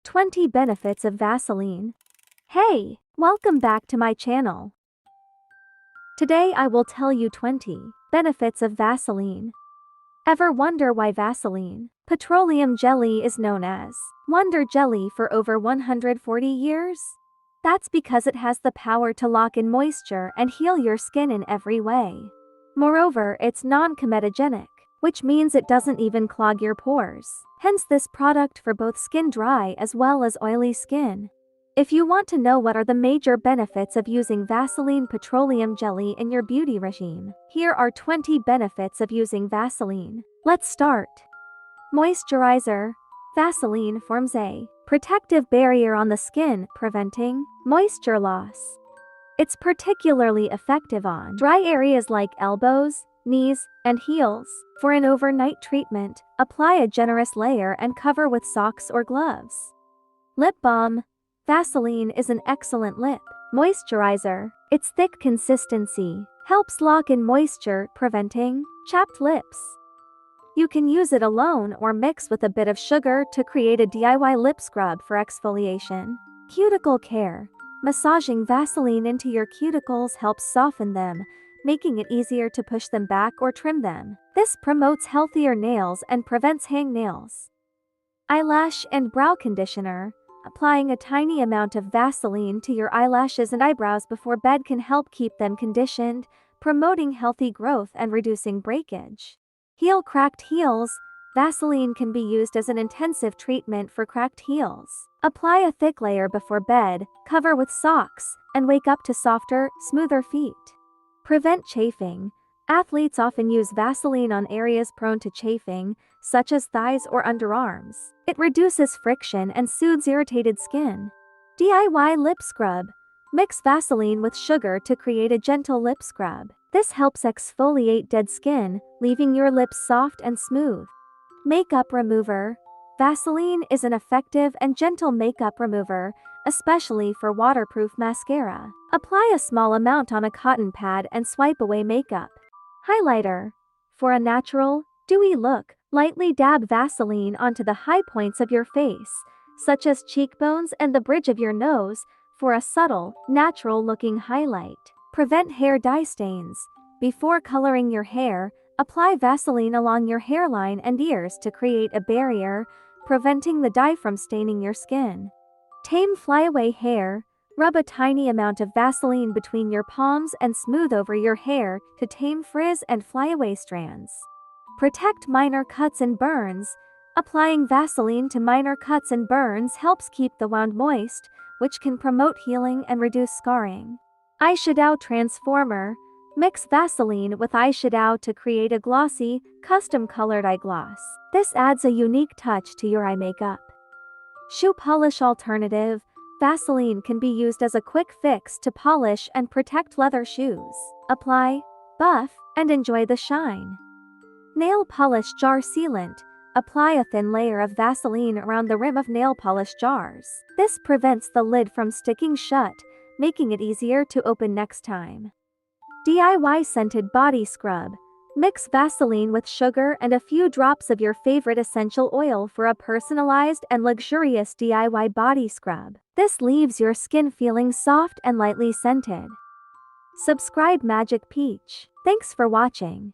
20 benefits of Vaseline. Hey, welcome back to my channel. Today I will tell you 20 benefits of Vaseline. Ever wonder why Vaseline petroleum jelly is known as Wonder Jelly for over 140 years? That's because it has the power to lock in moisture and heal your skin in every way. Moreover, it's non-comedogenic, which means it doesn't even clog your pores. Hence this product for both skin dry as well as oily skin. If you want to know what are the major benefits of using Vaseline petroleum jelly in your beauty regime, here are 20 benefits of using Vaseline. Let's start. Moisturizer. Vaseline forms a protective barrier on the skin, preventing moisture loss. It's particularly effective on dry areas like elbows, knees, and heels. For an overnight treatment, apply a generous layer and cover with socks or gloves. Lip balm. Vaseline is an excellent lip moisturizer. Its thick consistency helps lock in moisture, preventing chapped lips. You can use it alone or mix with a bit of sugar to create a DIY lip scrub for exfoliation. Cuticle care. Massaging Vaseline into your cuticles helps soften them, making it easier to push them back or trim them. This promotes healthier nails and prevents hangnails. Eyelash and brow conditioner. Applying a tiny amount of Vaseline to your eyelashes and eyebrows before bed can help keep them conditioned, promoting healthy growth and reducing breakage. Heal cracked heels. Vaseline can be used as an intensive treatment for cracked heels. Apply a thick layer before bed, cover with socks, and wake up to softer, smoother feet. Prevent chafing. Athletes often use Vaseline on areas prone to chafing, such as thighs or underarms. It reduces friction and soothes irritated skin. DIY lip scrub. Mix Vaseline with sugar to create a gentle lip scrub. This helps exfoliate dead skin, leaving your lips soft and smooth. Makeup remover. Vaseline is an effective and gentle makeup remover, especially for waterproof mascara. Apply a small amount on a cotton pad and swipe away makeup. Highlighter. For a natural, dewy look, lightly dab Vaseline onto the high points of your face, such as cheekbones and the bridge of your nose, for a subtle, natural-looking highlight. Prevent hair dye stains. Before coloring your hair, apply Vaseline along your hairline and ears to create a barrier, preventing the dye from staining your skin. Tame flyaway hair. Rub a tiny amount of Vaseline between your palms and smooth over your hair to tame frizz and flyaway strands. Protect minor cuts and burns. Applying Vaseline to minor cuts and burns helps keep the wound moist, which can promote healing and reduce scarring. Eyeshadow transformer. Mix Vaseline with eyeshadow to create a glossy, custom-colored eye gloss. This adds a unique touch to your eye makeup. Shoe polish alternative. Vaseline can be used as a quick fix to polish and protect leather shoes. Apply, buff, and enjoy the shine. Nail polish jar sealant. Apply a thin layer of Vaseline around the rim of nail polish jars. This prevents the lid from sticking shut, making it easier to open next time. DIY scented body scrub. Mix Vaseline with sugar and a few drops of your favorite essential oil for a personalized and luxurious DIY body scrub. This leaves your skin feeling soft and lightly scented. Subscribe Magic Peach. Thanks for watching.